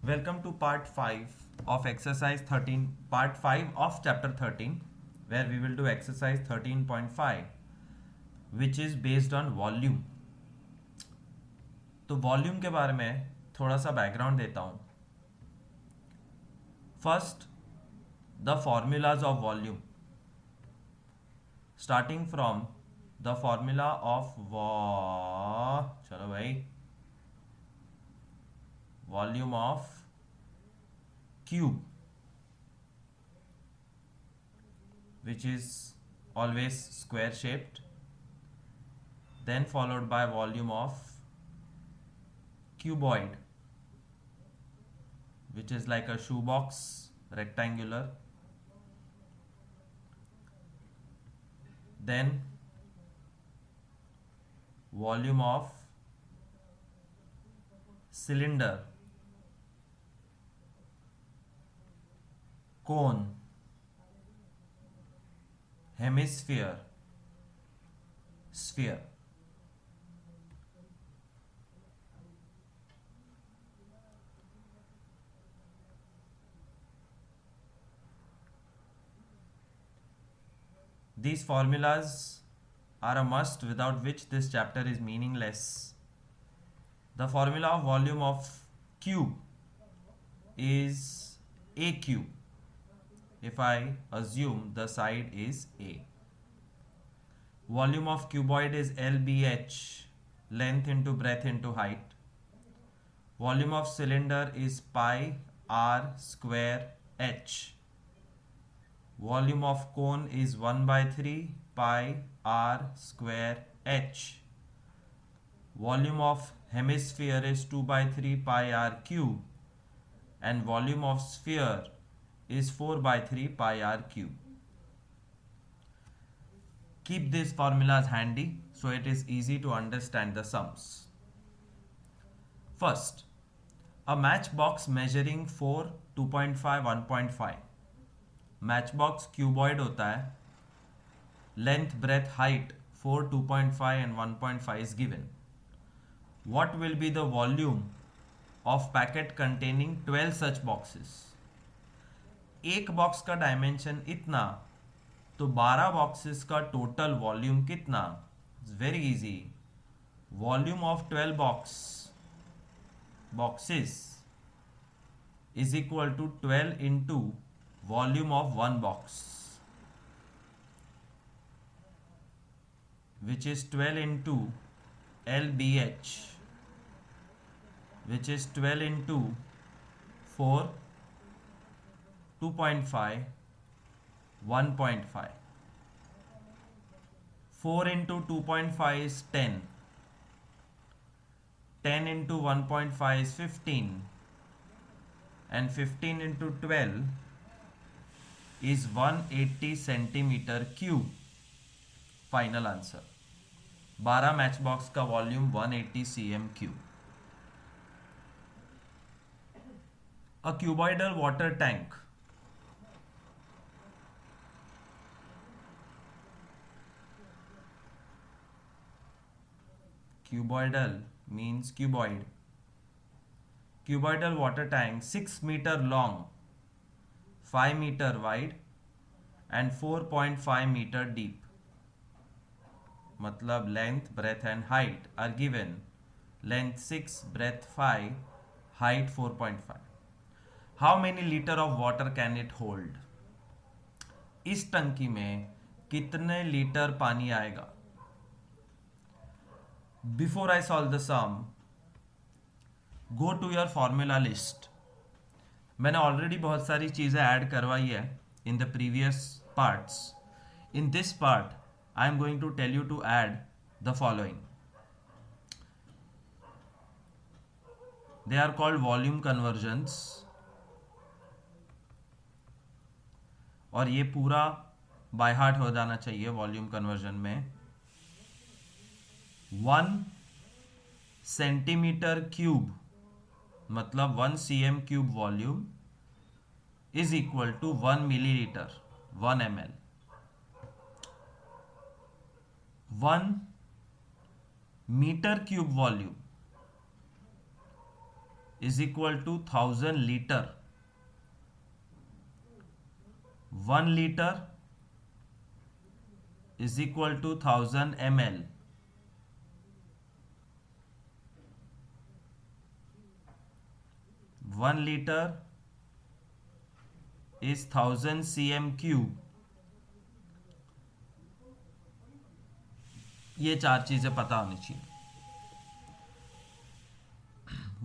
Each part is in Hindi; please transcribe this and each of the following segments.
Welcome to part 5 of exercise 13, part 5 of chapter 13, where we will do exercise 13.5, which is based on volume. तो वॉल्यूम के बारे में थोड़ा सा बैकग्राउंड देता हूँ. First, the formulas of volume. Starting from the formula of चलो भाई, volume of cube, which is always square shaped, then followed by volume of cuboid, which is like a shoebox, rectangular, then volume of cylinder, cone, hemisphere, sphere. These formulas are a must, without which this chapter is meaningless. The formula of volume of cube is A cube, if I assume the side is A. Volume of cuboid is LBH, length into breadth into height. Volume of cylinder is pi r square h. Volume of cone is 1 by 3 pi r square h. Volume of hemisphere is 2 by 3 pi r cube, and volume of sphere is 4 by 3 pi r cube. Keep these formulas handy so it is easy to understand the sums. First, a matchbox measuring 4, 2.5, 1.5. Matchbox cuboid होता है. Length, breadth, height 4, 2.5 and 1.5 is given. What will be the volume of packet containing 12 such boxes? एक बॉक्स का डायमेंशन इतना, तो 12 बॉक्सेस का टोटल वॉल्यूम कितना? It's very easy. Volume of 12 boxes is equal to 12 into volume of one box, which is 12 into LBH, which is 12 into 4, 2.5, 1.5. 4 into 2.5 is 10. 10 into 1.5 is 15. And 15 into 12 is 180 centimeter cube. Final answer. 12 matchbox का volume 180 cm cube. A cuboidal water tank. Cuboidal means cuboid. Cuboidal water tank 6 meter long, 5 meter wide and 4.5 meter deep. मतलब length, breadth and height are given. Length 6, breadth 5, height 4.5. How many liter of water can it hold? इस टंकी में कितने लीटर पानी आएगा? Before I solve the sum, go to your formula list. मैंने ऑलरेडी बहुत सारी चीज़ें ऐड करवाई है in the previous parts. In this part, I am going to tell you to add the following. They are called volume conversions. और ये पूरा बाय हार्ट हो जाना चाहिए वॉल्यूम कन्वर्जन में. 1 सेंटीमीटर क्यूब मतलब 1 cm cube volume is equal to 1 millilitre 1 ml. 1 metre cube volume is equal to 1000 liter. 1 liter is equal to 1000 ml. 1 liter is 1000 cm cube. ये 4 चीजें पता होनी चाहिए.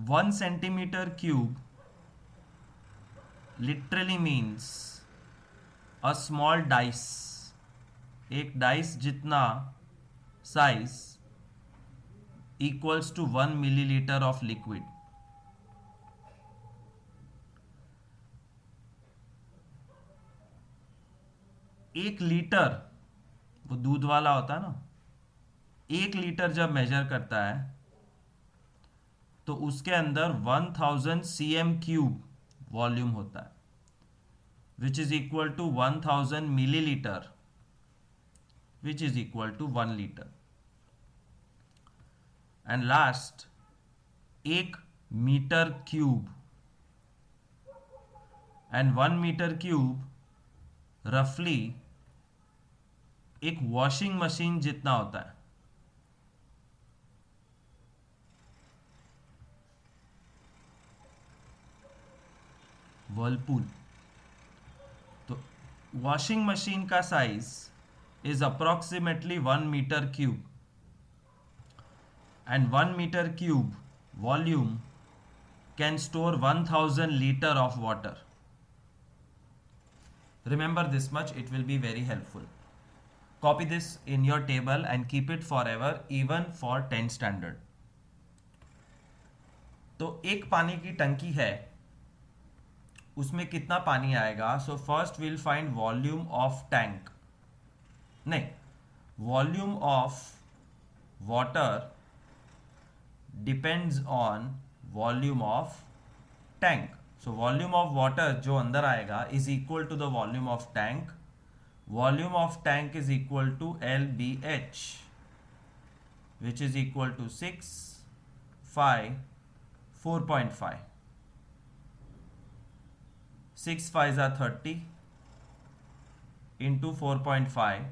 1 centimeter cube literally means a small dice. एक डाइस जितना size equals to 1 millilitre of liquid. एक लीटर, वो दूध वाला होता है ना, 1 लीटर जब मेजर करता है तो उसके अंदर 1000 cm क्यूब वॉल्यूम होता है, which is equal to 1000 millilitre, which is equal to 1 litre. And last, 1 metre cube, and 1 metre cube रफली एक वॉशिंग मशीन जितना होता है. वर्लपूल. तो वॉशिंग मशीन का size is approximately 1 meter cube, and 1 meter cube volume can store 1000 liter of water. Remember this much, it will be very helpful. Copy this in your table and keep it forever, even for 10th standard. तो एक पानी की टंकी है, उसमें कितना पानी आएगा? So first will find volume of tank. नहीं, volume of water depends on volume of tank. So volume of water जो अंदर आएगा is equal to the volume of tank. Volume of tank is equal to LBH, which is equal to 6, 5, 4.5. 6 5s are 30 into 4.5.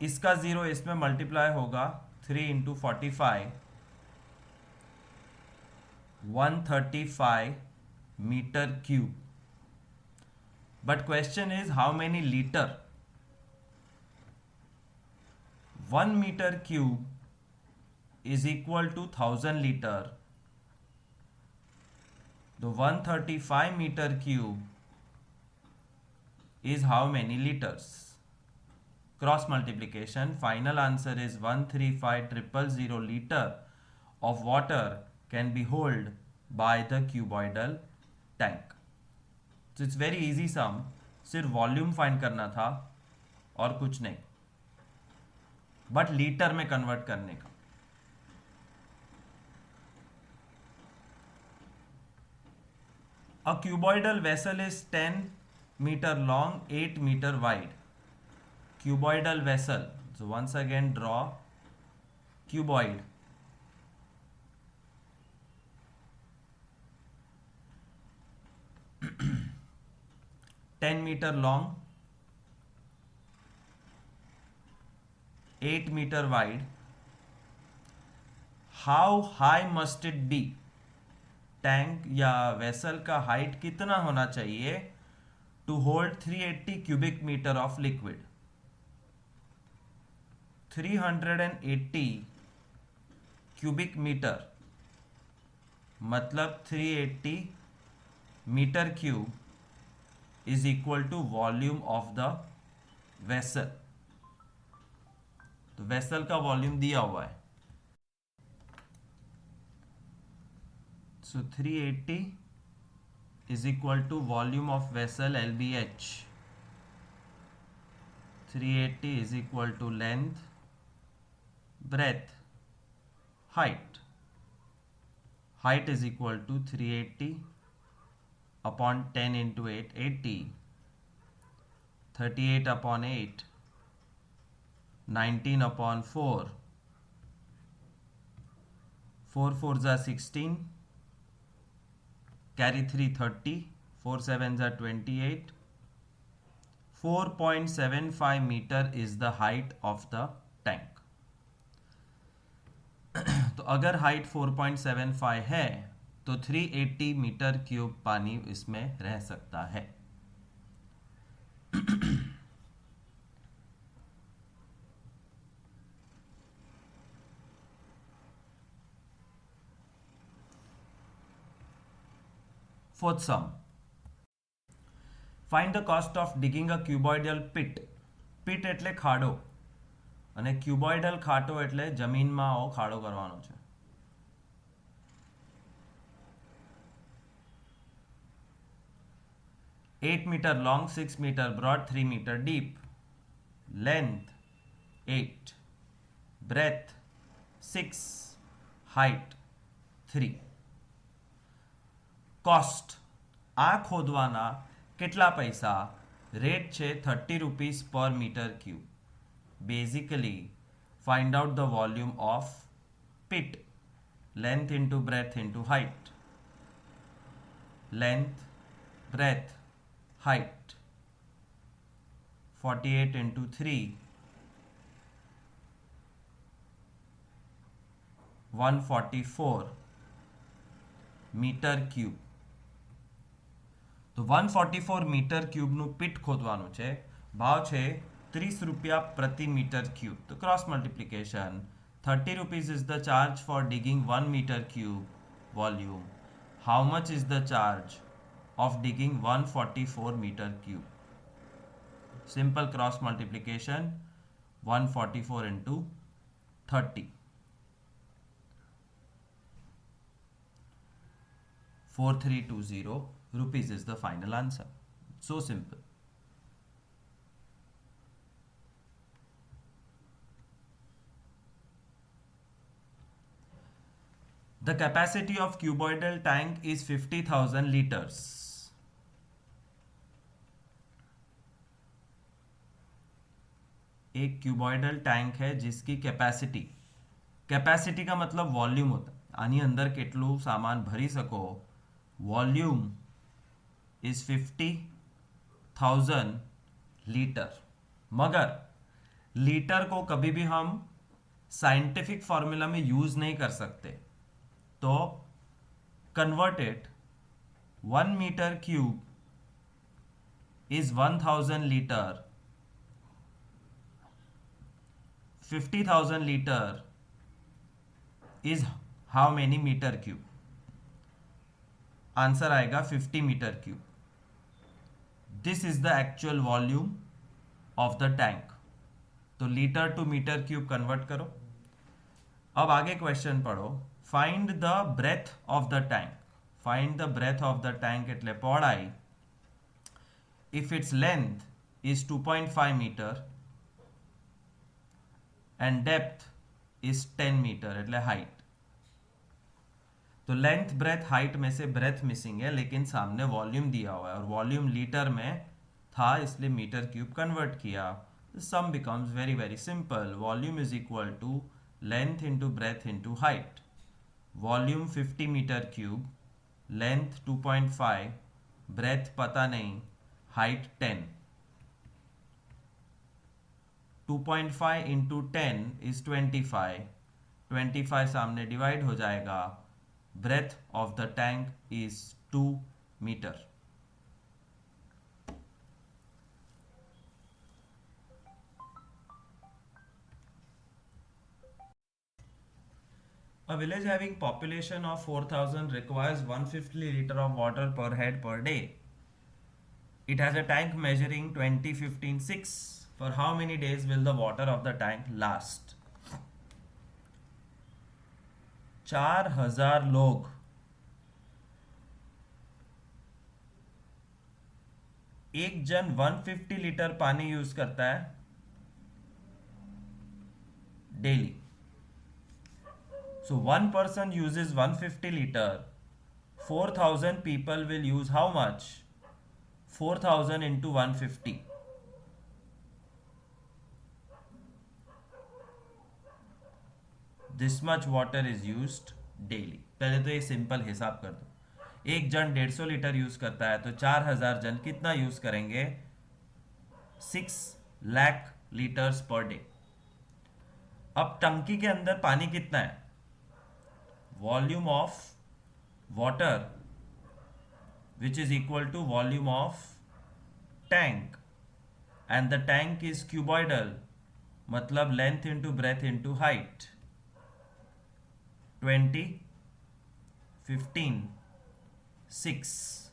इसका 0 इसमें मल्टीप्लाई होगा 3 into 45, 135 metre cube. But question is how many litre? 1 metre cube is equal to 1000 litre. The 135 meter cube is how many liters? Cross multiplication, final answer is 135,000 liter of water can be held by the cuboidal tank. So it's very easy sum. सिर्फ वॉल्यूम फाइंड करना था और कुछ नहीं, बट लीटर में कन्वर्ट करने का. A cuboidal vessel is 10 meter long, 8 meter wide. Cuboidal vessel. So once again draw cuboid. (10 meter long, 8 meter wide. How high must it be? Tank या वेसल का हाइट कितना होना चाहिए to hold 380 cubic metre of liquid? 380 cubic metre मतलब 380 metre cube is equal to volume of the vessel. तो वेसल का वॉल्यूम दिया हुआ है. So 380 is equal to volume of vessel LBH. 380 is equal to length, breadth, height. Height is equal to 380 upon 10 into 8, 80. 38 upon 8, 19 upon 4, 4 4s are 16, carry 3 30, 4 7s are 28. 4.75 meter is the height of the tank. तो अगर हाइट 4.75 है तो 380 मीटर क्यूब पानी इसमें रह सकता है. Fourth sum. Find the cost of digging a cuboidal pit. Pit એટલે ખાડો અને ક્યુબોઇડલ ખાડો એટલે જમીનમાં આવો ખાડો કરવાનો છે. 8 meter long, 6 meter broad, 3 meter deep. Length 8, breadth 6, height 3. Cost આ ખોદવાના કેટલા પૈસા? રેટ છે 30 rupees per meter cube. Basically, find out the volume of pit. Length into breadth into height. Length, breadth, height. 48 into 3. 144 meter cube. તો 144 મીટર ક્યુબનું પિટ ખોદવાનું છે. ભાવ છે 30 રૂપિયા પ્રતિ મીટર ક્યુબ. તો cross multiplication. 30 rupees is the charge for digging 1 meter cube volume. How much is the charge of digging 144 meter cube? Simple cross multiplication. 144 into 30. 4320 rupees is the final answer. So simple. The capacity of cuboidal tank is 50,000 liters. एक क्यूबॉइडल टैंक है जिसकी कैपेसिटी का मतलब वॉल्यूम होता है. આની અંદર કેટલું સામાન ભરી શકો. Volume is 50,000 litre. मगर लीटर को कभी भी हम साइंटिफिक फॉर्मूला में यूज नहीं कर सकते. तो convert it. 1 metre cube is 1000 litre. 50,000 litre is how many metre cube? Answer आएगा 50 metre cube. This is the actual volume of the tank. तो litre to metre cube convert करो. अब आगे क्वेश्चन पढ़ो. Find the breadth of the tank. Find the breadth of the tank એટલે પહોળાઈ. If its length is 2.5 metre and depth is 10 metre એટલે हाइट. तो लेंथ ब्रेथ हाइट में से ब्रेथ मिसिंग है, लेकिन सामने वॉल्यूम दिया हुआ है और वॉल्यूम लीटर में था इसलिए मीटर क्यूब कन्वर्ट किया. Sum becomes very very simple. Volume is equal to length into breadth into height. Volume 50 metre cube, length 2.5, breadth पता नहीं, हाइट 10. 2.5 into 10 is 25. 25 सामने डिवाइड हो जाएगा. Breadth of the tank is 2 meter. A village having population of 4,000 requires 150 liter of water per head per day. It has a tank measuring 20, 15, 6. For how many days will the water of the tank last? 4,000 लोग एक जन 150 लीटर पानी यूज करता है daily. So one person uses 150 litre. 4,000 people will use how much? 4,000 into 150. This much water is used daily. पहले तो ये सिंपल हिसाब कर दो, एक जन 150 लीटर यूज करता है तो 4000 जन कितना यूज करेंगे? 6 लाख लीटर्स पर डे। अब टंकी के अंदर पानी कितना है? Volume of water which is equal to volume of tank, and the tank is cuboidal, मतलब length into breadth into height। 20, 15, 6,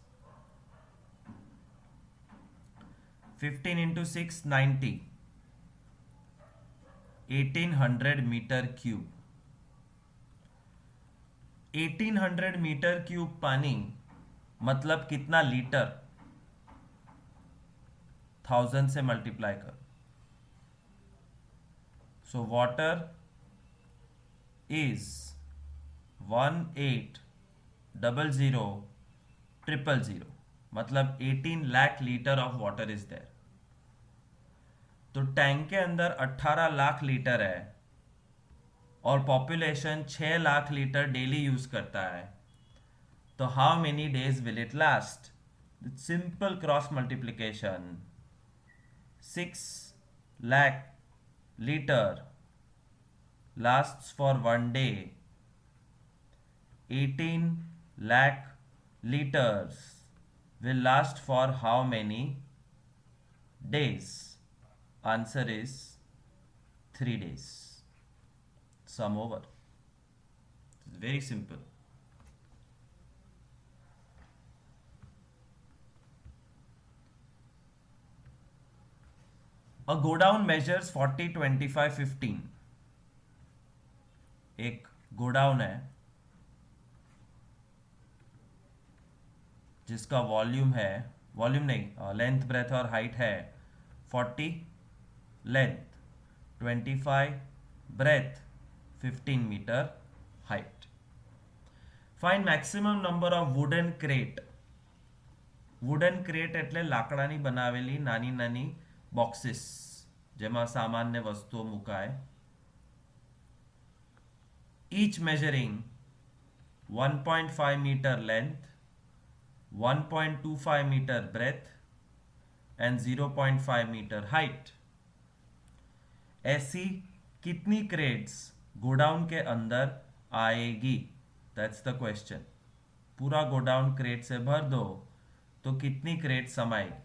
15 into 6 90, 1800 metre cube. 1800 metre cube पानी मतलब कितना लीटर? 1000 से मल्टीप्लाई कर। सो वाटर इज 1800,000,000, मतलब 18 lakh litre of water is there. तो टैंक के अंदर 18 लाख लीटर है और population 6 lakh litre daily use करता है, तो how many days will it last? Simple cross multiplication. 6 lakh liter lasts for 1 day. 18 lakh liters will last for how many days? Answer is 3 days. Sum over. It's very simple. A go down measures 40, 25, 15. एक go down है जिसका वॉल्यूम है, वॉल्यूम नहीं, लेंथ ब्रेथ और हाइट है 40 length, 25 breadth, 15 metre height. Find maximum number of wooden crate. Wooden crate એટલે લાકડાની બનાવેલી નાની નાની બોક્સીસ જેમાં સામાન્ય વસ્તુઓ મુકાય, each measuring 1.5 meter length, 1.25 meter breadth and 0.5 meter height। ऐसी कितनी क्रेट्स गोडाउन के अंदर आएगी? That's the question. पूरा गोडाउन क्रेट से भर दो तो कितनी क्रेट समाएगी?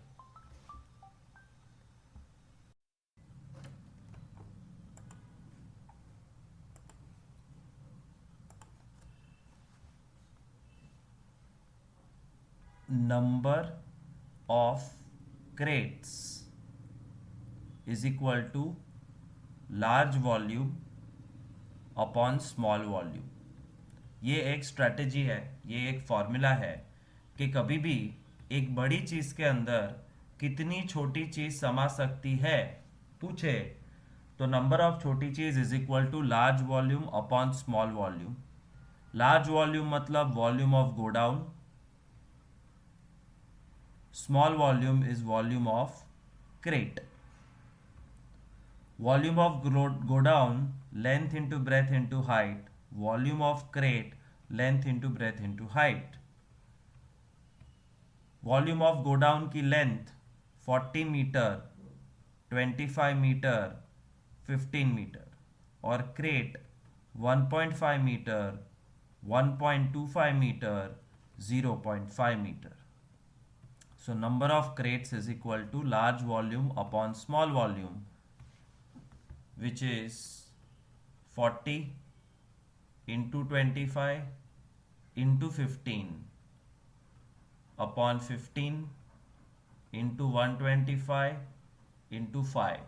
Number of crates is equal to large volume upon small volume. ये एक स्ट्रैटेजी है, ये एक फॉर्मूला है कि कभी भी एक बड़ी चीज के अंदर कितनी छोटी चीज समा सकती है पूछे तो नंबर ऑफ छोटी चीज is equal to large volume upon small volume. Large volume मतलब volume of godown, small volume is volume of crate। volume of go down length into breadth into height, volume of crate length into breadth into height। volume of go down की length 40 मीटर, 25 मीटर, 15 मीटर और crate 1.5 metre, 1.25 metre, 0.5 metre. So number of crates is equal to large volume upon small volume, which is 40 into 25 into 15 upon 15 into 125 into 5।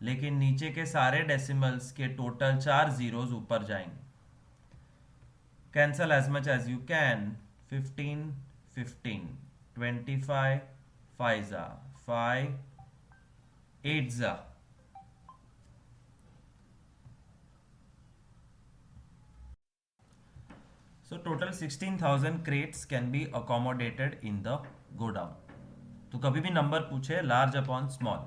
लेकिन नीचे के सारे डेसिमल्स के टोटल 4 जीरोज ऊपर जाएंगे। Cancel as much as you can. 15 15 25 5 za 5 8 za। So total 16,000 crates can be accommodated in the go down। तो कभी भी नंबर पूछे large upon small.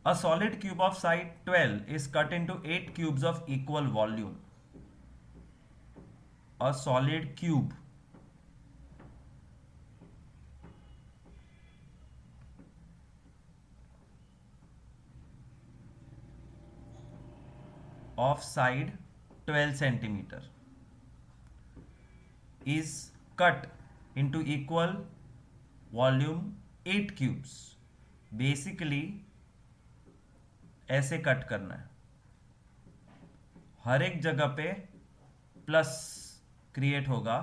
A solid cube of side 12 is cut into 8 cubes of equal volume। a solid cube of side 12 centimeter is cut into equal volume 8 cubes. Basically ऐसे कट करना है, हर एक जगह पे प्लस क्रिएट होगा,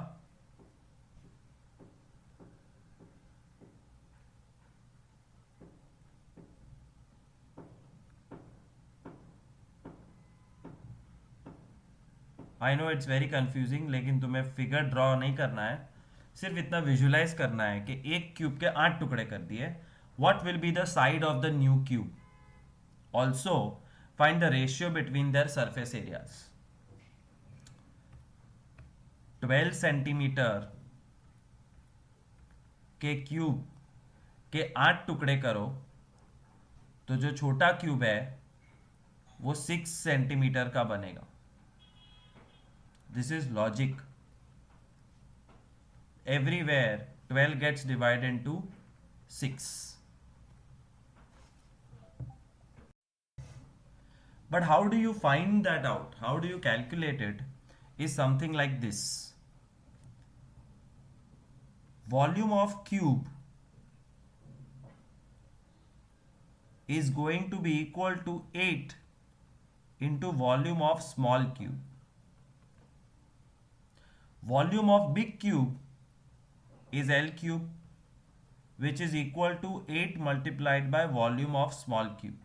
I know it's very confusing, लेकिन तुम्हें फिगर ड्रॉ नहीं करना है, सिर्फ इतना विजुलाइज करना है कि एक क्यूब के 8 टुकड़े कर दिए. What will be the side of the new cube? Also find the ratio between their surface areas. 12 centimetre के क्यूब के 8 टुकड़े करो तो जो छोटा क्यूब है वो 6 सेंटीमीटर का बनेगा. This is logic. Everywhere 12 gets divided into 6. But how do you find that out? How do you calculate it? Is something like this. Volume of cube is going to be equal to 8 into volume of small cube. Volume of big cube is L cube, which is equal to 8 multiplied by volume of small cube.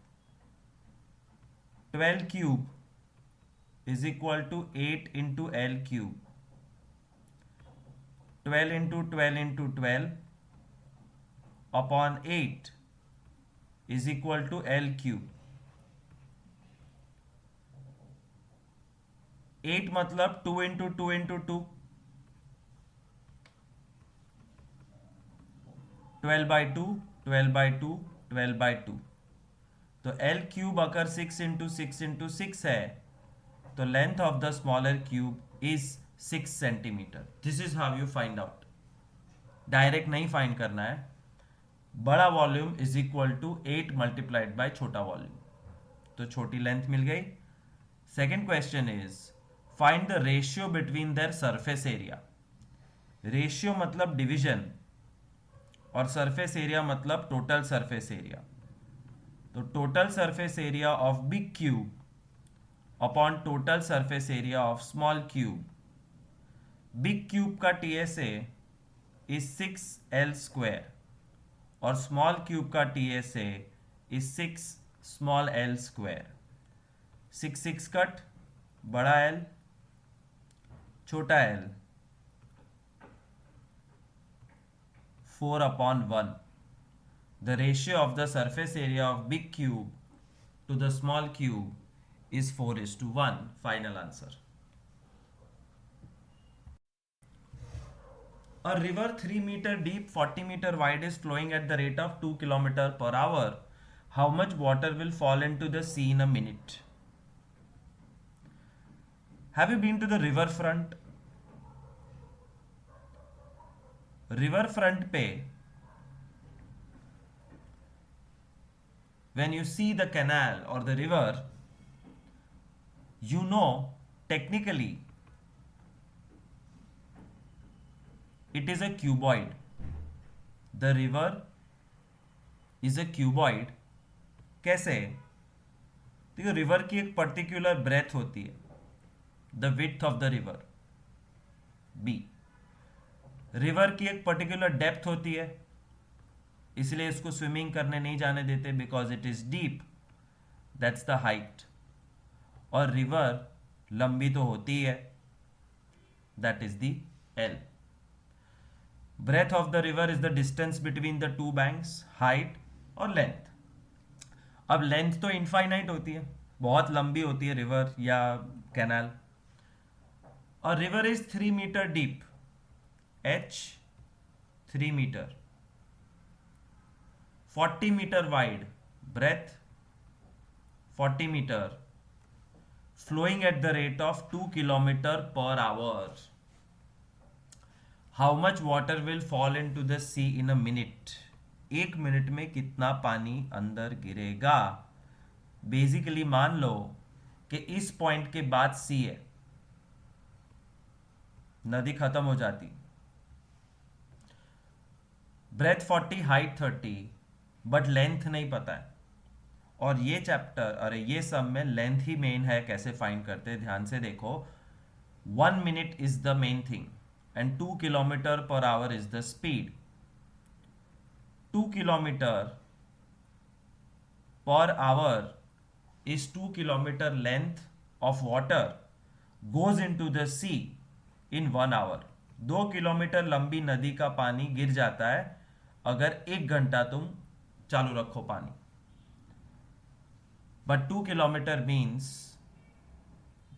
12 cube is equal to 8 into L cube. 12 into 12 into 12 upon 8 is equal to L cube. 8 मतलब 2 into 2 into 2, 12 by 2, 12 by 2, 12 by 2. तो L क्यूब अगर 6 into 6 into 6 है तो length of the smaller cube is 6 centimetre. This is how you find out. Direct नहीं फाइंड करना है. बड़ा volume is equal to 8 multiplied by छोटा वॉल्यूम, तो छोटी लेंथ मिल गई. Second question is find the ratio between their surface area. Ratio मतलब डिवीजन और सरफेस एरिया मतलब टोटल सरफेस एरिया. तो total surface area of big cube upon total surface area of small cube. Big cube का टीएसए इज 6L स्क्वायर और स्मॉल क्यूब का TSA is 6 small L square. 6 6 cut, बड़ा L छोटा L, 4 upon 1. The ratio of the surface area of big cube to the small cube is 4:1. Final answer. A river 3 meter deep, 40 meter wide is flowing at the rate of 2 km per hour. How much water will fall into the sea in a minute? Have you been to the river front? River front पे when you see the canal or the river, you know technically it is a cuboid. The river is a cuboid. कैसे? देखो, रिवर की एक पर्टिकुलर ब्रेथ होती है, the width of the river B. River की एक पर्टिकुलर डेप्थ होती है, इसलिए इसको स्विमिंग करने नहीं जाने देते, because it is deep, that's the height. और रिवर लंबी तो होती है, that is the L. Breadth of the river is the distance between the two banks, height और लेंथ. अब लेंथ तो इनफाइनाइट होती है, बहुत लंबी होती है रिवर या कैनाल. और river is 3 metre deep, H 3 metre, 40 metre wide, breadth 40 metre, flowing at the rate of 2 km per hour. How much water will fall in to the sea in a minute, 1 minute में कितना पानी अंदर गिरेगा। बेसिकली मान लो कि इस पॉइंट के बाद सी है, नदी खत्म हो जाती, ब्रेथ 40 हाइट 30, बट लेंथ नहीं पता है। और ये चैप्टर, अरे ये सब में लेंथ ही मेन है, कैसे फाइंड करते हैं ध्यान से देखो। 1 minute is the main thing and 2 kilometre per hour is the speed. 2 kilometre per hour is 2 kilometer length of water goes into the sea in 1 hour। 2 kilometre लंबी नदी का पानी गिर जाता है अगर 1 घंटा तुम चालू रखो पानी। बट 2 किलोमीटर मीन्स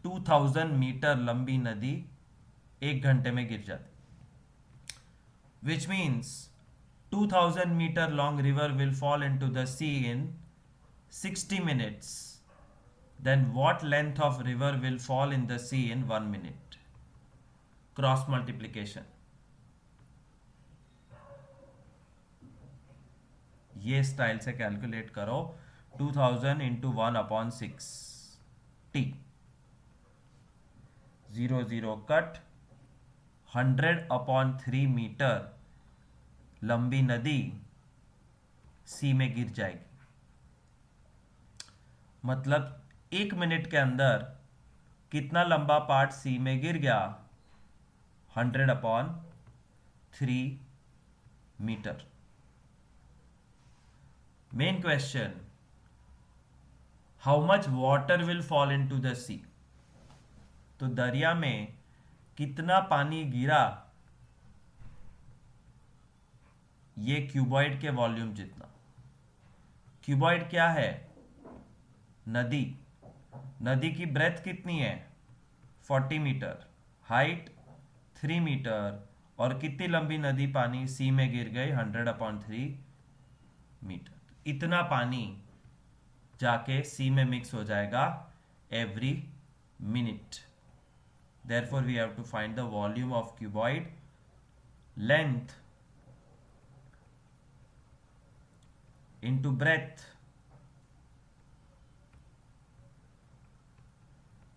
2000 मीटर लंबी नदी 1 घंटे में गिर जाती, which means 2000 metre long river will fall in to the sea in 60 minutes। then what length of river will fall in the sea in 1 minute? Cross multiplication, ये स्टाइल से कैलकुलेट करो। 2000 इंटू 1/6, टी 0 0 कट, 100/3 मीटर लंबी नदी सी में गिर जाएगी। मतलब 1 मिनट के अंदर कितना लंबा पार्ट सी में गिर गया, 100/3 metre. Main question, how much water will fall in to the sea. तो दरिया में कितना पानी गिरा, ये क्यूबॉइड के वॉल्यूम जितना। क्यूबॉइड क्या है, नदी। नदी की ब्रेथ कितनी है, 40 मीटर, हाइट 3 मीटर, और कितनी लंबी नदी पानी सी में गिर गई, 100/3 मीटर। इतना पानी जाके सी में मिक्स हो जाएगा every minute. Therefore we have to find the volume of cuboid, length into breadth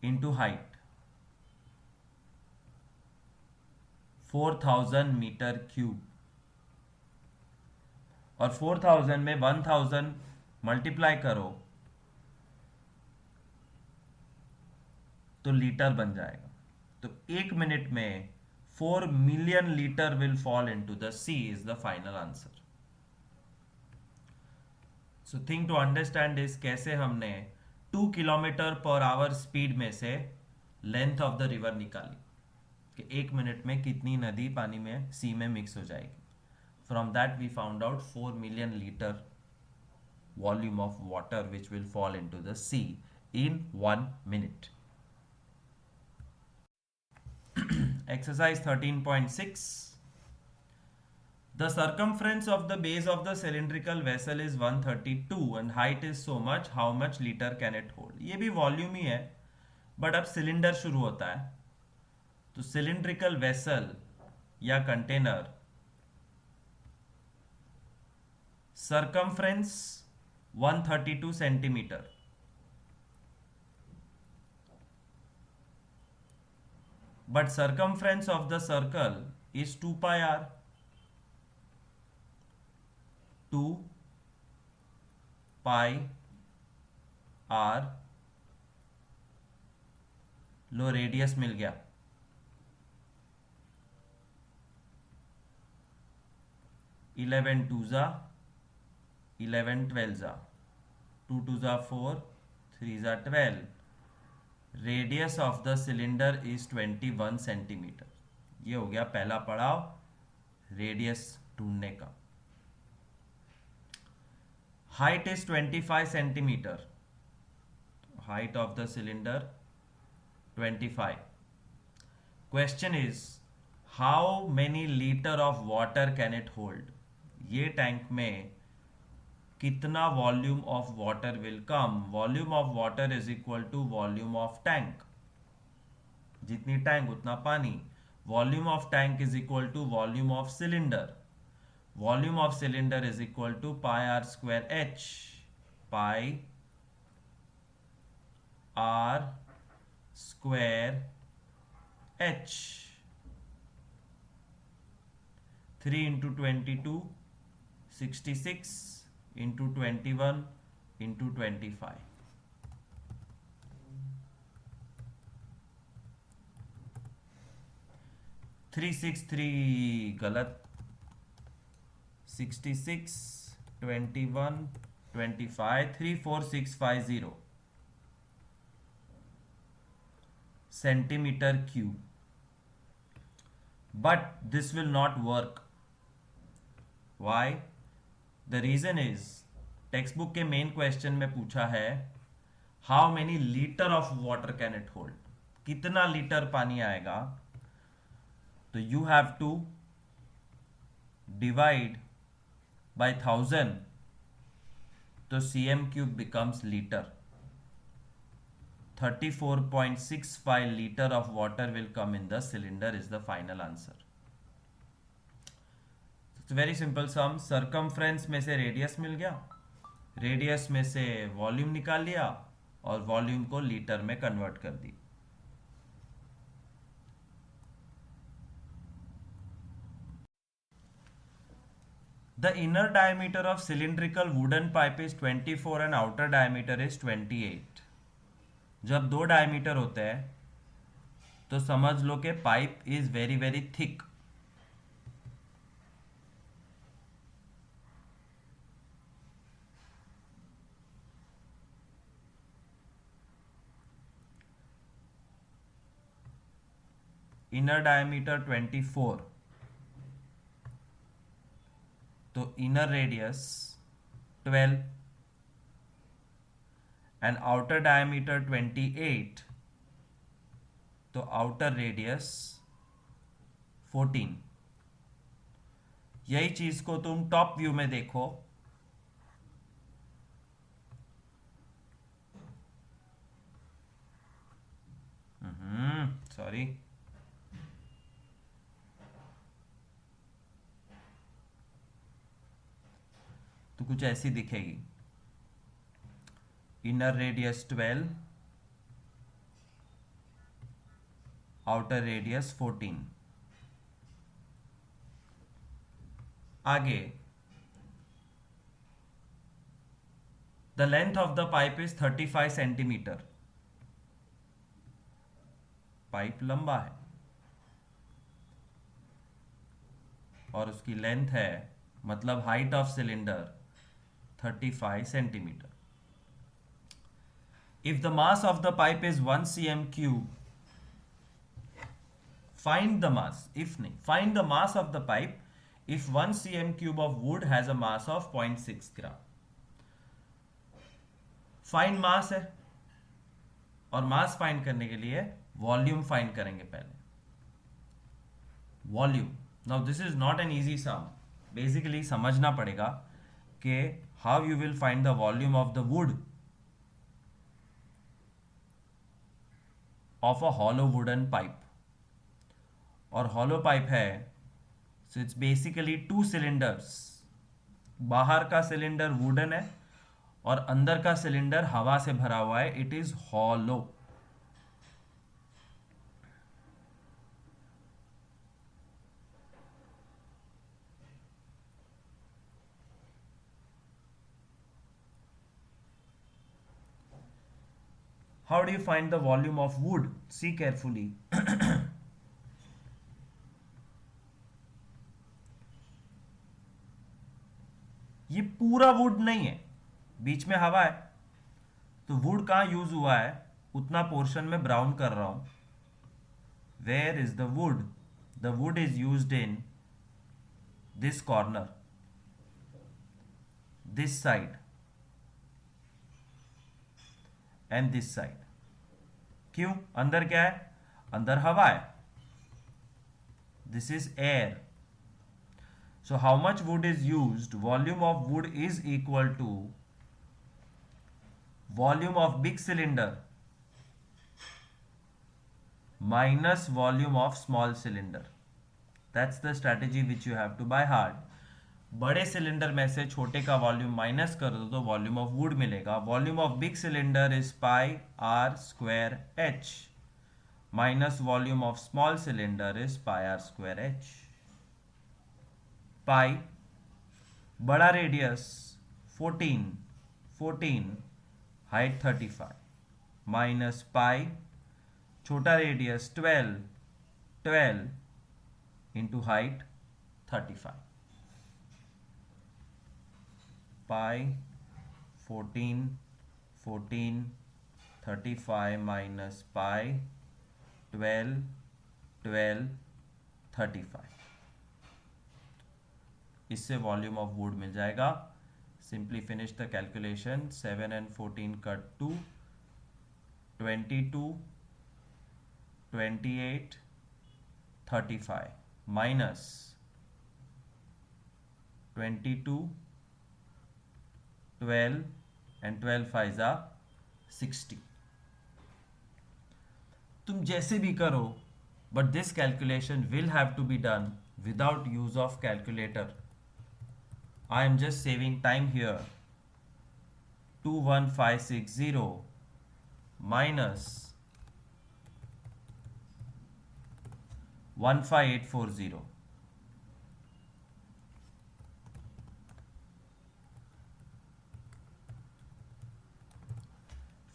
into height, 4000 metre cube. और 4000 में 1000 मल्टीप्लाई करो तो लीटर बन जाएगा। तो 1 मिनट में 4 million litre will fall into the sea is the final answer. So thing to understand is कैसे हमने 2 किलोमीटर पर आवर स्पीड में से लेंथ ऑफ द रिवर निकाली कि 1 मिनट में कितनी नदी पानी में सी में मिक्स हो जाएगी। From that we found out 4 million litre volume of water which will fall into the sea in 1 minute. Exercise 13.6. The circumference of the base of the cylindrical vessel is 132 and height is so much, how much liter can it hold? ये भी वॉल्यूम ही है, बट अब सिलेंडर शुरू होता है तो सिलिंड्रिकल वेसल या container, circumference 132 centimetre, but circumference of the circle is 2 pi r, 2 pi r। Low radius मिल गया, 11 2 जा 11 12 जा, 2 2 जा 4, 3 जा 12। Radius of the cylinder is 21 centimetre. ये हो गया पहला पड़ाव रेडियस ढूंढने का। Height is 25 centimetre, height of the cylinder 25। Question is how many litre of water can it hold. ये टैंक में कितना volume of water will come. Volume of water is equal to volume of tank, जितनी टैंक उतना पानी। Volume of tank is equal to volume of cylinder. Volume of cylinder is equal to pi r square h. Pi r square h. 3 into 22, 66 into 21 into 25. 363 गलत. 66, 21, 25, 34650 centimeter cube. But this will not work. Why? The reason is textbook के main question में पूछा है how many liter of water can it hold? कितना लीटर पानी आएगा? तो you have to divide by 1000. तो cm cube becomes liter. 34.65 liter of water will come in the cylinder is the final answer. It's very simple sum. Circumference में से रेडियस मिल गया, रेडियस में से वॉल्यूम निकाल लिया और वॉल्यूम को लीटर में कन्वर्ट कर दी. The inner diameter of cylindrical wooden pipe is 24 and outer diameter is 28. जब दो डायमीटर होते हैं तो समझ लो कि pipe is very very thick. Inner diameter 24, तो inner radius 12 and outer diameter 28, तो आउटर रेडियस 14. यही चीज को तुम टॉप व्यू में देखो. सॉरी, तो कुछ ऐसी दिखेगी. Inner radius 12, outer radius 14. आगे the length of the pipe is 35 centimetre. Pipe लंबा है और उसकी लेंथ है, मतलब height of cylinder 35 centimetre. If the mass of the pipe is 1 cm cube, find the mass. Find the mass of the pipe if 1 cm cube of wood has a mass of 0.6 gram. Find mass है और मास फाइंड करने के लिए वॉल्यूम फाइंड करेंगे पहले. Volume. Now this is not an easy sum. Basically समझना पड़ेगा कि how you will find the volume of the wood of a hollow wooden pipe. और हॉलो पाइप है, सो इट्स बेसिकली 2 सिलेंडर्स. बाहर का सिलेंडर वुडन है और अंदर का सिलेंडर हवा से भरा हुआ है. It is hollow. How do you find the volume of wood? See carefully. ये पूरा वुड नहीं है, बीच में हवा है. तो वुड कहां यूज हुआ है उतना पोर्शन में ब्राउन कर रहा हूं. Where is the wood? The wood is used in this corner, this side and this side. क्यों? अंदर क्या है? अंदर हवा है. This is air. So how much wood is used? Volume of wood is equal to volume of big cylinder minus volume of small cylinder. That's the strategy which you have to by heart. बड़े सिलेंडर में से छोटे का वॉल्यूम माइनस कर दो तो वॉल्यूम ऑफ वुड मिलेगा. Volume of big cylinder is pi r square h minus volume of small cylinder is pi r square h. Pi बड़ा रेडियस 14 हाइट 35 माइनस पाई छोटा radius 12 into height 35. Pi 14 35 minus pi 12 35. इससे वॉल्यूम ऑफ वुड मिल जाएगा. Simply finish the calculation. 7 and 14 cut to 22 28 35 minus 22 12 and 12 5 are 60. तुम जैसे भी करो but this calculation will have to be done without use of calculator. I am just saving time here. 21560 minus 15840.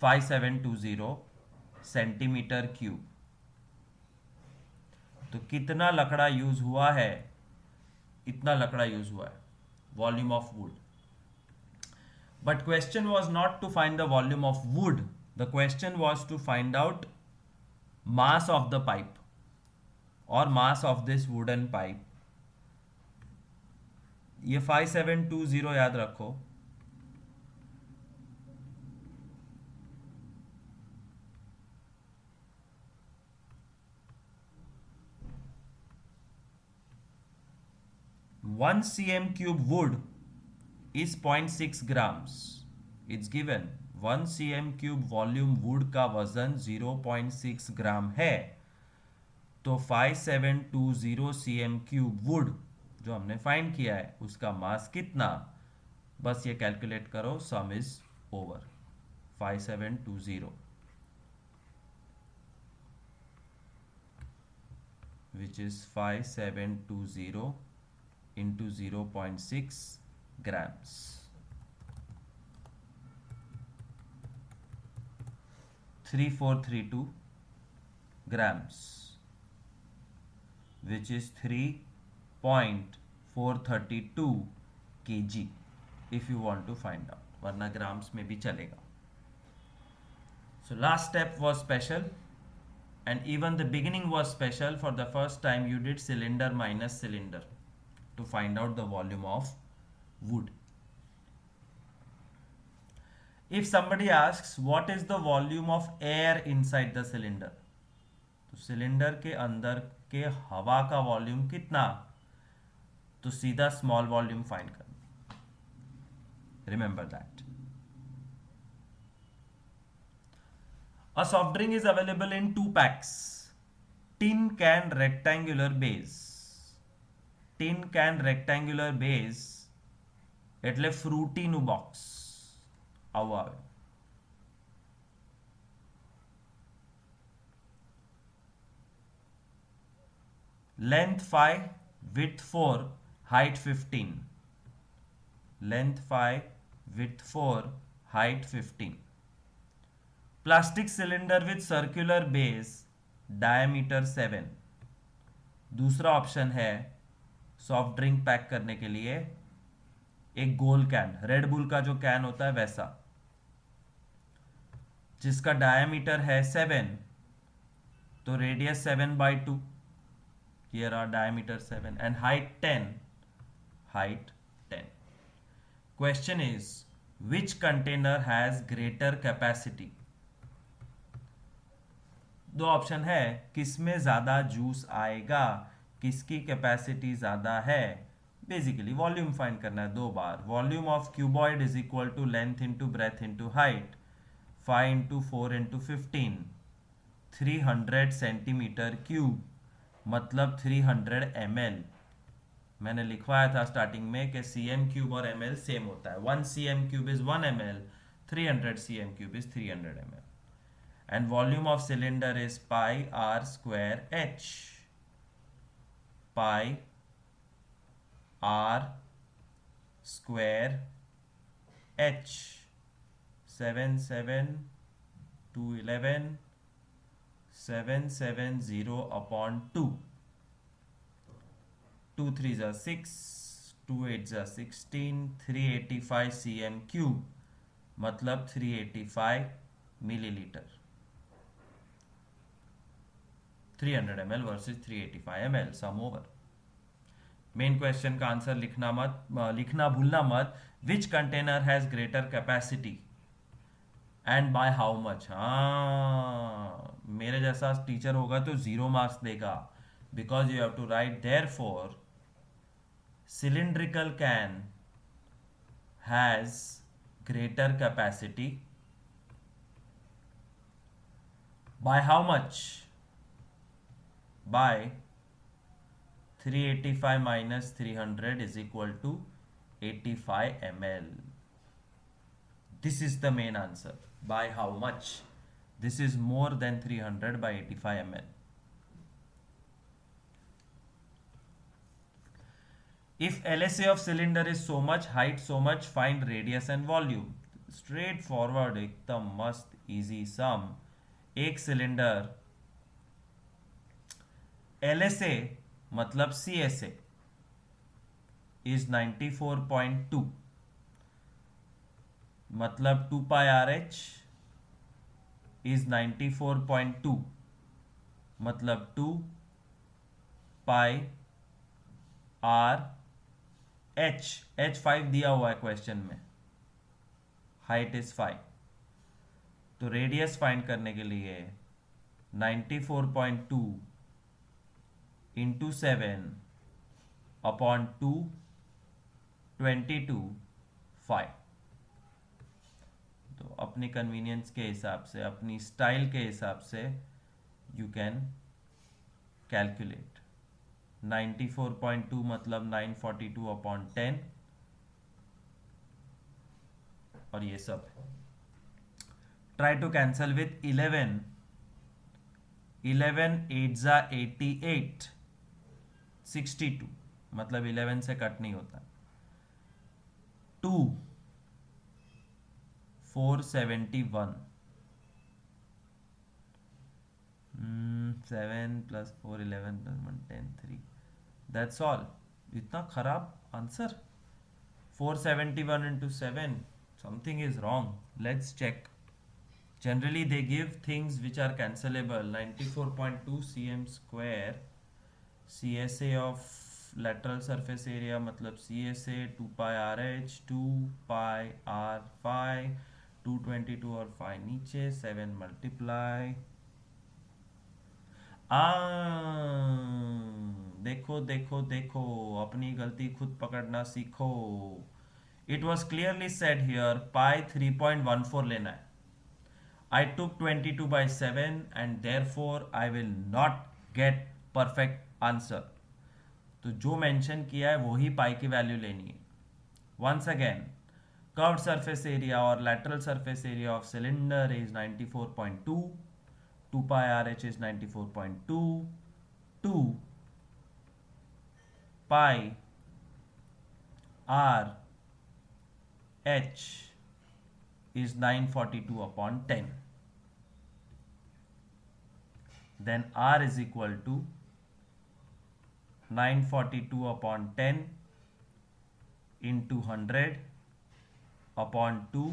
5720 centimetre cube. तो कितना लकड़ा यूज हुआ है? इतना लकड़ा यूज हुआ है. Volume of wood. But question was not to find the volume of wood. The question was to find out mass of the pipe or mass of this wooden pipe. ये 5720 याद रखो. One cm cube wood is 0.6 grams. It's given 1 cm cube volume wood का वजन 0.6 ग्राम है. तो 5720 cm cube wood जो हमने फाइंड किया है उसका मास कितना? बस ये कैलकुलेट करो. सम is over. 5720 which is 5720 into 0.6 grams. 3432 grams, which is 3.432 kg if you want to find out. वरना ग्राम्स में भी चलेगा. So last step was special and even the beginning was special. For the first time you did cylinder minus cylinder to find out the volume of wood. If somebody asks what is the volume of air inside the cylinder, तो सिलेंडर के अंदर के हवा का वॉल्यूम कितना? तो सीधा स्मॉल वॉल्यूम फाइंड करना. Remember that. A soft drink is available in 2 packs. Tin can rectangular base. Tin can rectangular base એટલે ફ્રૂટી નું બોક્સ આવું આવે. Length 5, width 4, height 15. Length 5, width 4, height 15. Plastic cylinder with circular base, diameter 7. दूसरा ऑप्शन है सॉफ्ट ड्रिंक पैक करने के लिए एक गोल कैन, रेड बुल का जो कैन होता है वैसा, जिसका डायमीटर है 7. तो radius 7/2. Here are diameter 7 and height 10. Height 10. Question is, which container has greater capacity? दो ऑप्शन है, किसमें ज्यादा जूस आएगा, किसकी कैपेसिटी ज्यादा है. बेसिकली वॉल्यूम फाइंड करना है 2 बार. Volume of cuboid is equal to length into breadth into height. 5 into 4 into 15. 300 centimetre cube मतलब 300 ml। मैंने लिखवाया था स्टार्टिंग में कि cm क्यूब और ml सेम होता है। 1 cm cube is 1 ml, 300 cm cube is 300 ml। And volume of cylinder is pi r square h, pi r square h, 7 7 2 11 770 upon 2, 2 3s are 6, 2 8s are 16, 385 cm cube मतलब 385 millilitre. 300 ml versus 385 ml, sum over. Main question का आंसर लिखना भूलना मत। Which container has greater capacity and by how much. हाँ, मेरे जैसा टीचर होगा तो 0 मार्क्स देगा, because you have to write there for cylindrical can has greater capacity by how much? By 385 minus 300 is equal to 85 ml. This is the main answer. By how much? This is more than 300 by 85 ml. If LSA of cylinder is so much, height so much, find radius and volume. Straightforward, एकदम मस्त easy sum. एक सिलेंडर LSA मतलब CSA is 94.2 मतलब 2 pi RH is 94.2 मतलब 2 pi R H 5 दिया हुआ है क्वेश्चन में, हाइट इज 5। तो रेडियस फाइंड करने के लिए 94.2 इंटू 7 अपॉन 2 22 5। तो अपनी कन्वीनियंस के हिसाब से, अपनी स्टाइल के हिसाब से यू कैन कैलकुलेट। 94.2 मतलब 942 अपॉन 10 और ये सब। ट्राई टू कैंसल विथ 11 8 जा 88 62 मतलब 11 से कट नहीं होता। 2 471 7 plus 4 11 plus 1 10 3। That's all. इतना खराब answer. 471 into 7, something is wrong. Let's check. Generally they give things which are cancelable. 94.2 cm square, CSA of lateral surface area मतलब CSA 2 pi RH 2 pi R 5 222 और 5 नीचे 7 multiply। देखो देखो देखो, अपनी गलती खुद पकड़ना सीखो। It was clearly said here pi 3.14 लेना है। I took 22/7 and therefore I will not get perfect answer. तो जो मेंशन किया है वही पाई की वैल्यू लेनी है। Once again, curved surface area और lateral surface area of cylinder is 94.2, 2 pi RH is 94.2, 2 pi R H is 942 upon 10. Then R is equal to 942 upon 10 into 100 upon 2,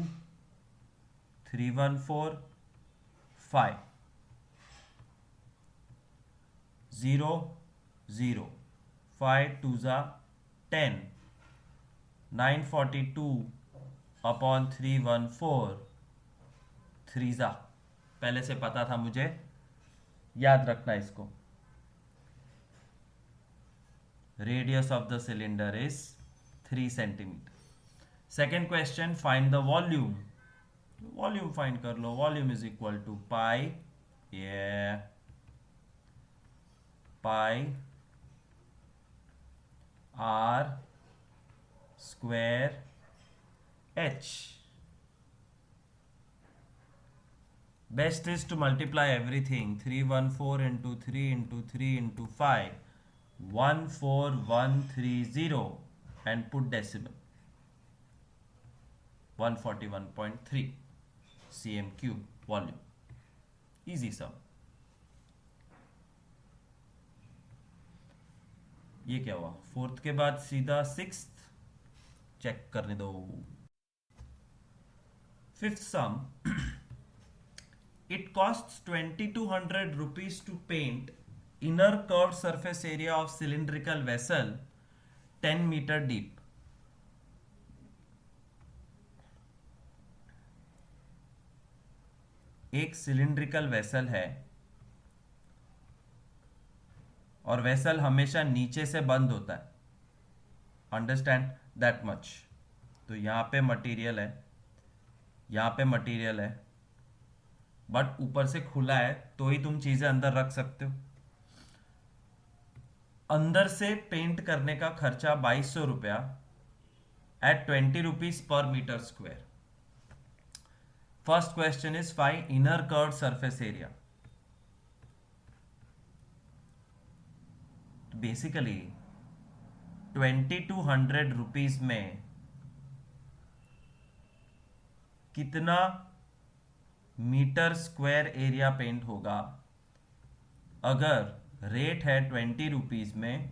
314 5 0 0 5 2 जा 10, 942 अपॉन 314 3 जा, पहले से पता था मुझे, याद रखना इसको। Radius of the cylinder is 3 centimetre. Second question, find the volume. Volume फाइंड कर लो। Volume is equal to pi ये pi r square h. Best is to multiply everything. 314 into 3 into 3 into 5. 14130 and put decimal. 141.3 cm cube volume. Easy sum. ये क्या हुआ? फोर्थ के बाद सीधा सिक्स्थ. चेक करने दो. Fifth some. It costs 2200 rupees to paint inner curved surface area of cylindrical vessel 10 meter deep. एक सिलिंड्रिकल वेसल है और वेसल हमेशा नीचे से बंद होता है. Understand that much. तो यहां पे मटेरियल है, यहां पे मटेरियल है, बट ऊपर से खुला है तो ही तुम चीजें अंदर रख सकते हो. अंदर से पेंट करने का खर्चा 2200 रुपया एट 20 रुपीज पर metre square. First question is find inner curved surface area. Basically 2200 rupees में कितना मीटर स्क्वायर एरिया पेंट होगा अगर रेट है 20 रुपीज में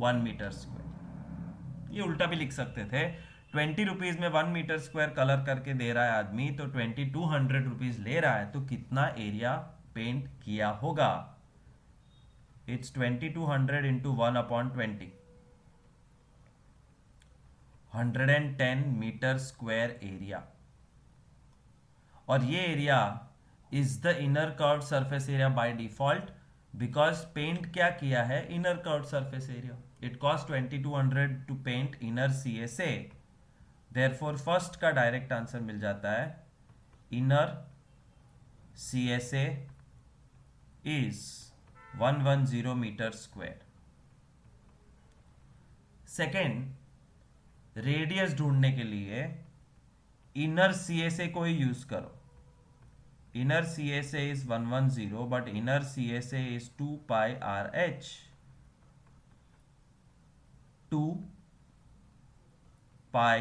1 मीटर स्क्वायर. ये उल्टा भी लिख सकते थे. 20 रुपीज में 1 मीटर स्क्वायर कलर करके दे रहा है आदमी, तो 2200 रुपीज ले रहा है, तो कितना एरिया पेंट किया होगा? It's 2200 into 1/20. 110 metre square area. और ये area is the inner curved surface area by default, because paint क्या किया है? Inner curved surface area. It cost 2200 to paint inner CSA. Therefore first का डायरेक्ट आंसर मिल जाता है. Inner CSA is 110 metre square. Second, radius ढूंढने के लिए इनर CSA को ही यूज करो. Inner CSA is 110, but inner CSA is 2 pi RH. 2 pi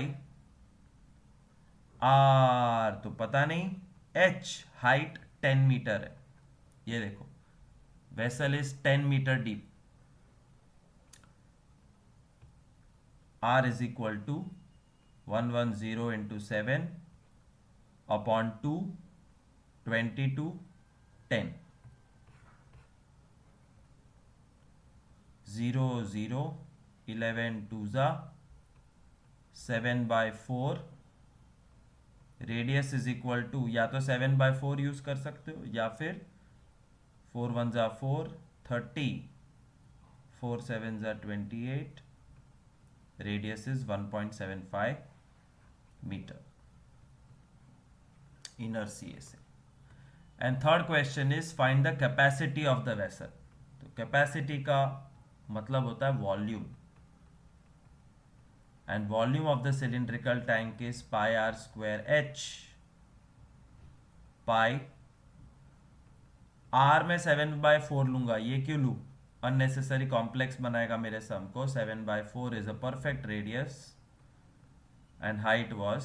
R तो पता नहीं. H हाइट 10 मीटर है. ये देखो, vessel is 10 metre deep. R is equal to 110 into 7 upon 2, 22, 10. 0, 0, 11 2s, 7/4. Radius is equal to, या तो 7/4 यूज कर सकते हो, या फिर 4 1s 4, 30, 4 7s 28. Radius is 1.75 meter. Inner CSA. And third question is find the capacity of the vessel. तो capacity का मतलब होता है volume. And volume of the cylindrical tank is pi r square h. Pi r में 7/4 लूंगा. ये क्यों लूँ? अननेसेसरी कॉम्प्लेक्स बनाएगा मेरे सम को. 7/4 is a perfect radius and height was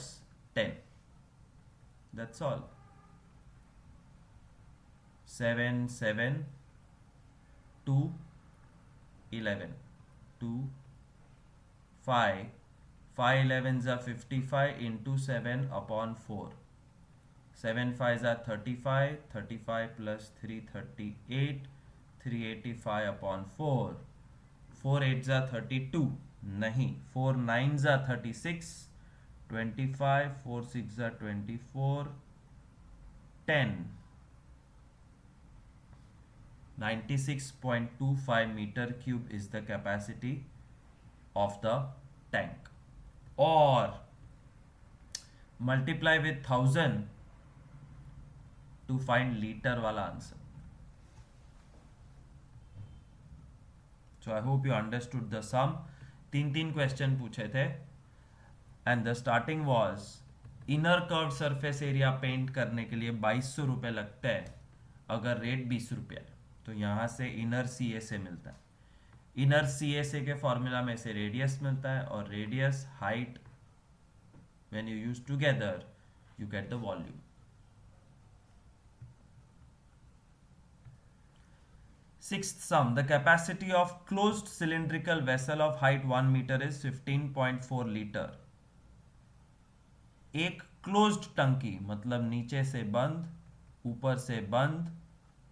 10. That's all. 7 7 2 11 2 5 5 11s are 55 into 7/4. 7 5s are 35. 35 plus 3 38. 385/4. 4 8s are 32. नहीं. 4 9s are 36. 25. 4 6s are 24. 10. 96.25 meter cube is the capacity of the tank. Or multiply with 1000 to find liter वाला आंसर. So I hope you understood the sum. तीन तीन क्वेश्चन पूछे थे and the starting was inner curve surface area paint करने के लिए 2200 रुपये लगते हैं अगर रेट 20 रुपया है. तो यहाँ से इनर सी ए से मिलता है. इनर सी ए से के फॉर्मूला में से रेडियस मिलता है और radius height when you use together you get the volume. Sixth sum, the capacity of closed cylindrical vessel of height 1 meter is 15.4 liter. एक क्लोज्ड टंकी मतलब नीचे से बंद, ऊपर से बंद,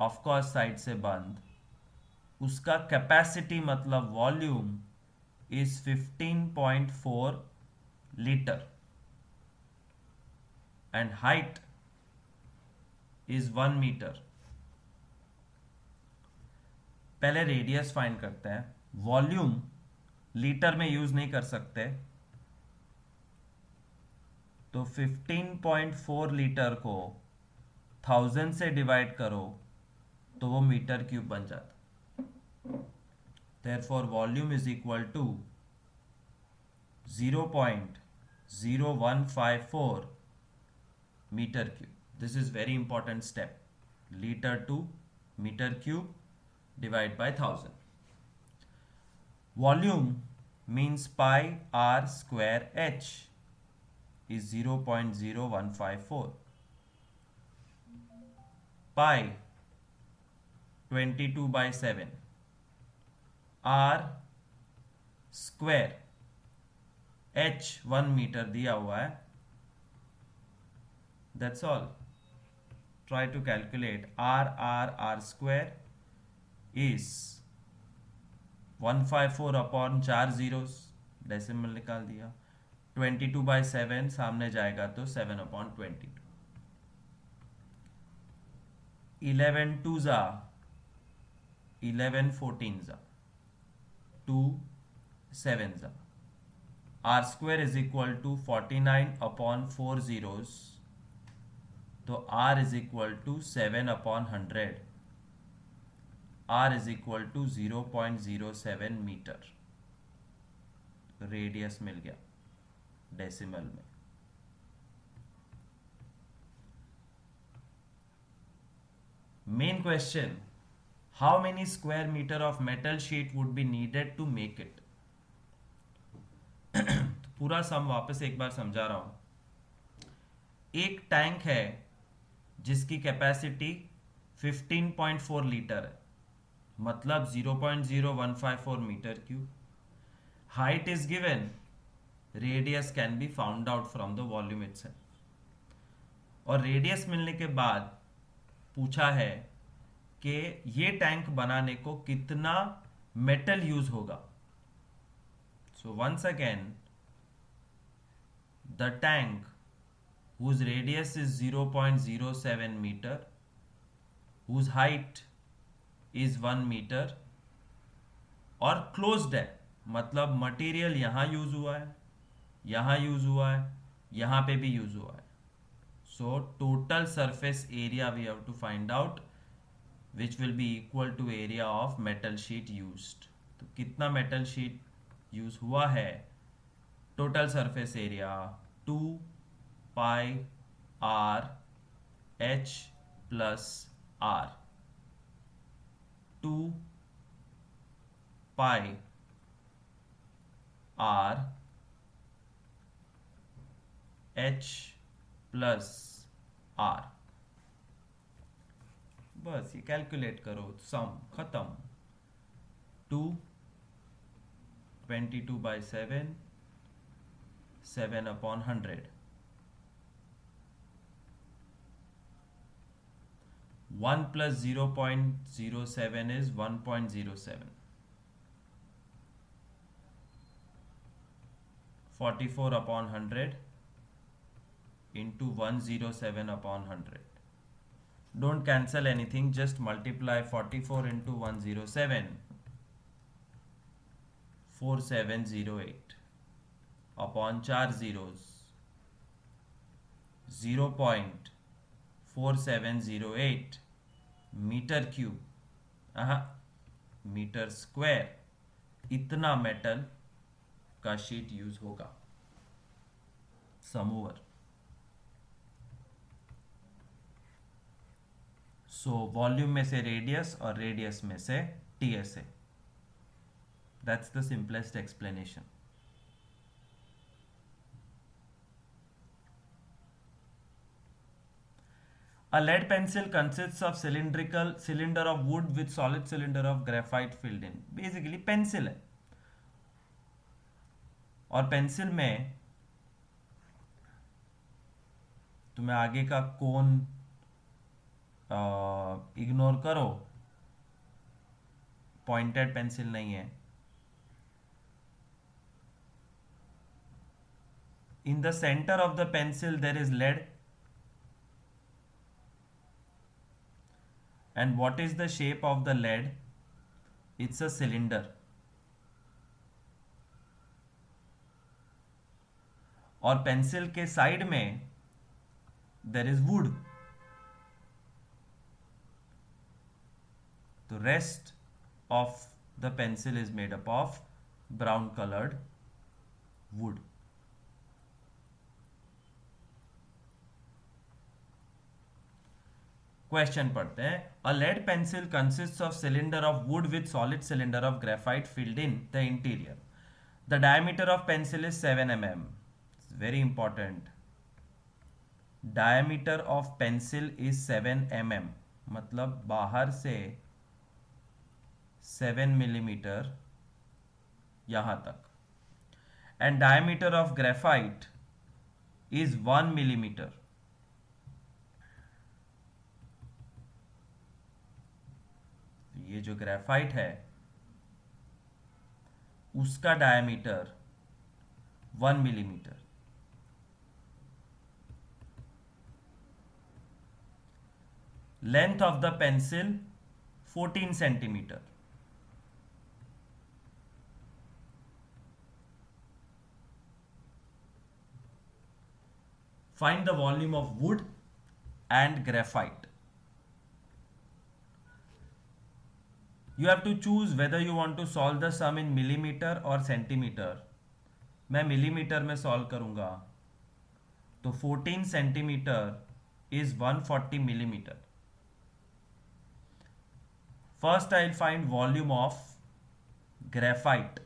ऑफ कोर्स साइड से बंद, उसका कैपेसिटी मतलब volume is 15.4 litre and height is 1 metre. पहले रेडियस फाइंड करते हैं. वॉल्यूम लीटर में यूज नहीं कर सकते, तो 15.4 लीटर को 1000 से डिवाइड करो तो वो मीटर क्यूब बन जाता. Therefore volume is equal to 0.0154 metre cube. This is very important step. Litre to metre cube divide by 1000. Volume means pi r square h is 0.0154. Pi 22 by 7. R square h 1 metre दिया हुआ है. That's all. Try to calculate r square is 154 upon 4 zeros, decimal निकाल दिया. 22 by 7 सामने जाएगा तो 7 अपॉन 22. 11 2 जा 11 14 जा 2 7 जा. r square is equal to 49 upon 4 zeros, तो r is equal to 7 upon 100. R is equal to 0.07 metre. Radius मिल गया डेसिमल में. Main question, how many square metre of metal sheet would be needed to make it. पूरा सम वापस एक बार समझा रहा हूं. एक टैंक है जिसकी कैपेसिटी 15.4 लीटर है, मतलब 0.0154 metre cube. Height is given, radius can be found out from the volume itself. और रेडियस मिलने के बाद पूछा है कि ये टैंक बनाने को कितना मेटल यूज होगा. So once again, the tank whose radius is 0.07 meter, whose height is 1 meter और क्लोज्ड है, मतलब मटेरियल यहां यूज हुआ है, यहां यूज हुआ है, यहां पे भी यूज हुआ है. So total surface area we have to find out which will be equal to area of metal sheet used. तो कितना मेटल शीट यूज हुआ है, total surface area 2 pi r h plus r. 2 pi r h plus r. बस ये कैलकुलेट करो, सम खत्म. 2 22 by 7 7 upon 100. 1 plus 0.07 is 1.07. 44 upon 100 into 107 upon 100. Don't cancel anything, just multiply 44 into 107. 4708 upon 4 zeros. 0.4708 metre cube, metre square इतना मेटल का शीट यूज होगा, सम ओवर। सो वॉल्यूम में से रेडियस और रेडियस में से TSA, that's the simplest explanation. A lead pencil consists of cylinder of wood with solid cylinder of graphite filled in. Basically pencil है, और पेंसिल में तुम्हें आगे का कोन इग्नोर करो, पॉइंटेड पेंसिल नहीं है। In the center of the pencil there is lead, and what is the shape of the lead? It's a cylinder. और पेंसिल के साइड में there is wood. The rest of the pencil is made up of brown colored wood. Question पढ़ते हैं। A lead pencil consist of cylinder of wood with solid cylinder of graphite filled in the interior. The diameter of pencil is 7 mm। Very important. Diameter of pencil is 7 mm, मतलब बाहर से 7 मिलीमीटर यहां तक। And diameter of graphite is 1 millimetre. ये जो ग्रेफाइट है उसका diameter 1 millimetre. Length of the pencil 14 centimetre. Find the volume of would and graphite. You have to choose whether you want to solve the sum in millimeter or centimeter. मैं मिलीमीटर में सॉल्व करूंगा, तो 14 centimetre is 140 millimetre. First I find volume of graphite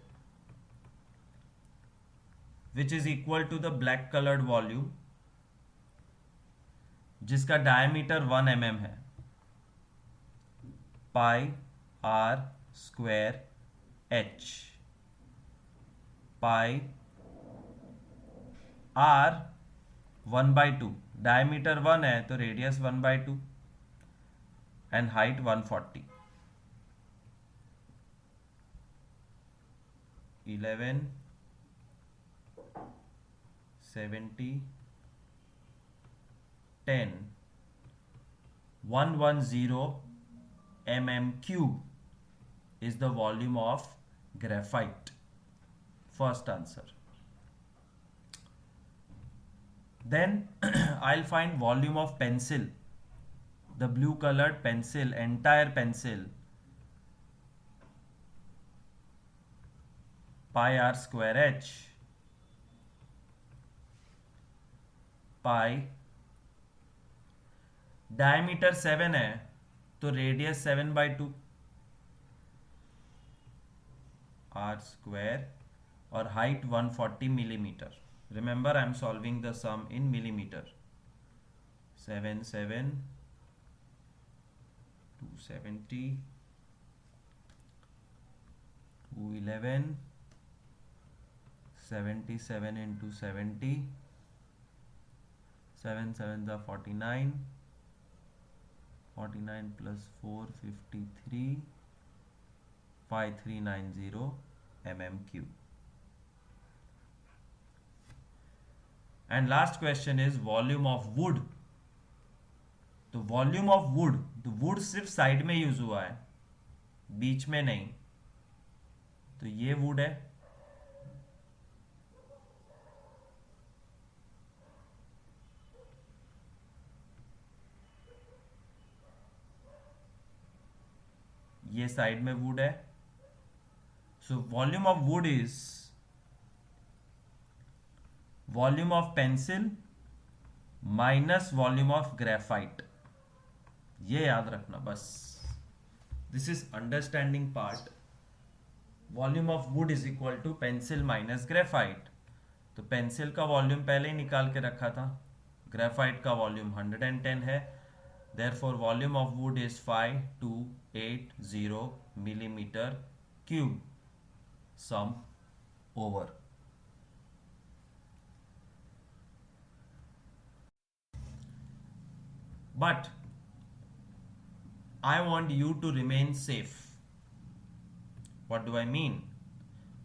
which is equal to the black coloured volume, जिसका डायमीटर 1 mm है। Pi r square h. Pi r 1/2, diameter 1 है तो radius 1/2 and height 140। 11 70 10 110 mm cube is the volume of graphite. First answer. Then I'll find volume of pencil, the blue colored pencil, entire pencil. Pi r square h, pi diameter 7 है तो रेडियस 7/2 r square और height 140 millimetre. Remember I am solving the sum in millimetre. 7 7 270 211 77 into 70 7 7 the 49 49 plus 4 53 5390 mm cube. And last question is volume of wood. तो वॉल्यूम ऑफ वुड, तो वुड सिर्फ साइड में यूज हुआ है, बीच में नहीं। तो ये वुड है, ये साइड में वुड है, So volume of wood is volume of pencil minus volume of graphite. ये याद रखना बस. This is understanding part. Volume of wood is equal to pencil minus graphite. तो पेंसिल का वॉल्यूम पहले ही निकाल के रखा था. ग्रेफाइट का वॉल्यूम 110 है. Therefore volume of wood is 5280 millimetre cube. Sum over. But I want you to remain safe. What do I mean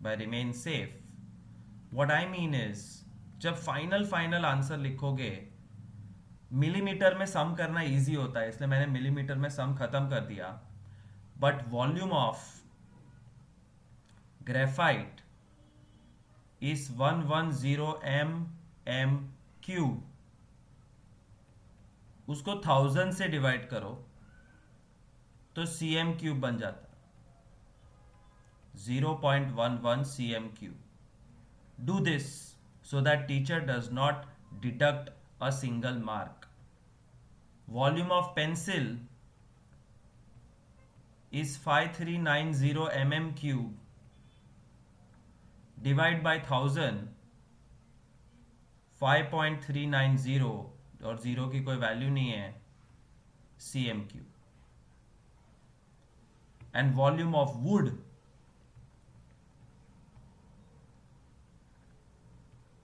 by remain safe? What I mean is जब फाइनल आंसर लिखोगे, मिलीमीटर में सम करना इजी होता है, इसलिए मैंने मिलीमीटर में सम खत्म कर दिया. But volume of graphite is 110 m cube. उसको 1000 से डिवाइड करो तो cm क्यूब बन जाता. 0.11 cm cube. Do this so that teacher does not deduct a single mark. Volume of pencil is 5390 mm cube. Divide by 1000, 5.390 और 0 की कोई वैल्यू नहीं है, cm cube. And volume of wood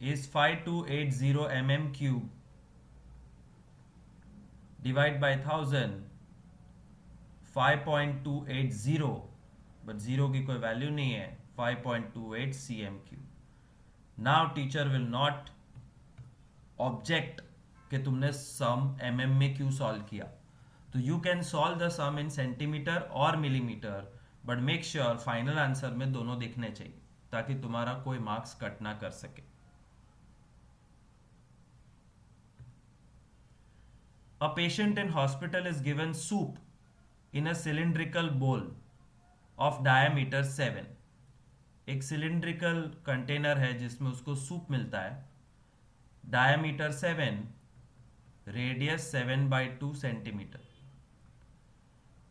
is 5280 mm cube. Divide by 1000, 5.280, but 0 की कोई वैल्यू नहीं है, 5.28 cm cube. Now teacher will not object कि तुमने सम mm में क्यों सॉल्व किया. तो you can solve the sum in centimetre और millimetre, but make sure final answer में दोनों दिखने चाहिए ताकि तुम्हारा कोई मार्क्स कट ना कर सके. A patient in hospital is given soup in a cylindrical bowl of diameter 7. एक सिलिंड्रिकल कंटेनर है जिसमें उसको सूप मिलता है. Diameter 7, radius 7/2 centimetre.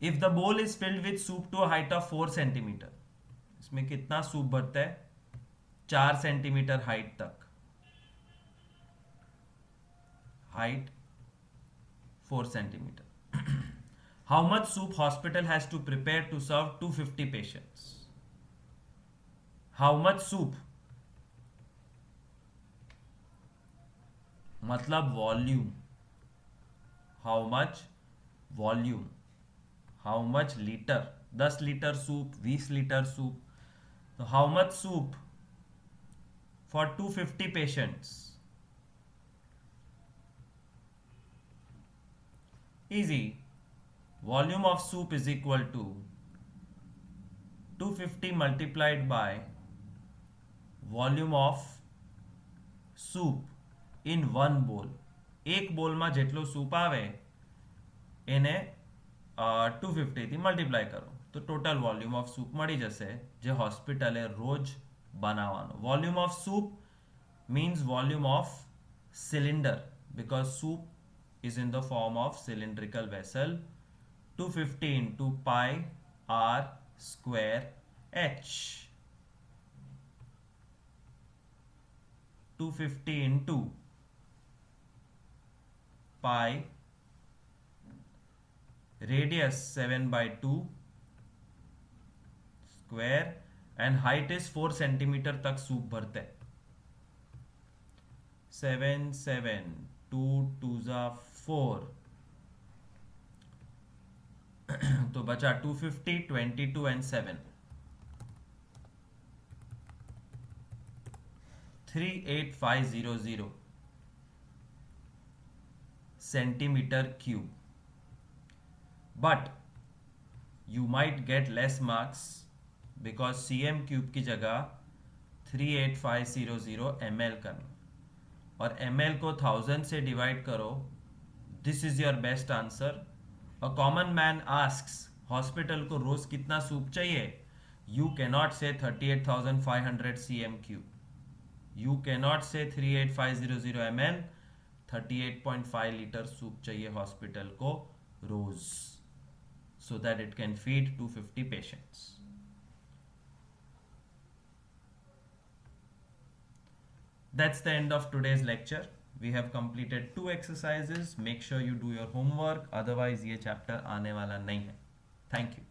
If the bowl is filled with soup to height of 4 centimetre. इसमें कितना सूप भरता है? 4 सेंटीमीटर हाइट तक. Height 4 centimetre. How much soup hospital has to prepare to serve 250 patients. How much soup मतलब volume. How much volume. How much litre. 10 litre soup, 20 litre soup. तो how much soup for 250 patients. Easy. Volume of soup is equal to 250 multiplied by volume of soup in one bowl. एक બોલમાં જેટલો સૂપ આવે એને 250 થી મલ્ટીપ્લાય કરો તો ટોટલ વોલ્યુમ ઓફ સૂપ મળી જશે જે હોસ્પિટલે રોજ બનાવવાનો. Volume of soup means volume of cylinder because soup is in the form of cylindrical vessel. 250 into pi r square h. 250 into pi, radius 7/2 square and height is 4 centimetre तक सूप भरते हैं. 7 7 2 2 4 तो बचा 250 22 and 7 38500 centimeter cube. But you might get less marks because cm cube की जगह 38500 ml करना और ml को 1000 से डिवाइड करो. This is your best answer. A common man asks hospital को रोज कितना सूप चाहिए. You cannot say 38,500 cm3. You cannot say 38500 ml. 38.5 litre soup चाहिए हॉस्पिटल को रोज, so that it can feed 250 patients. That's the end of today's lecture. We have completed 2 exercises. Make sure you do your homework, otherwise ये chapter आने वाला नहीं है. Thank you.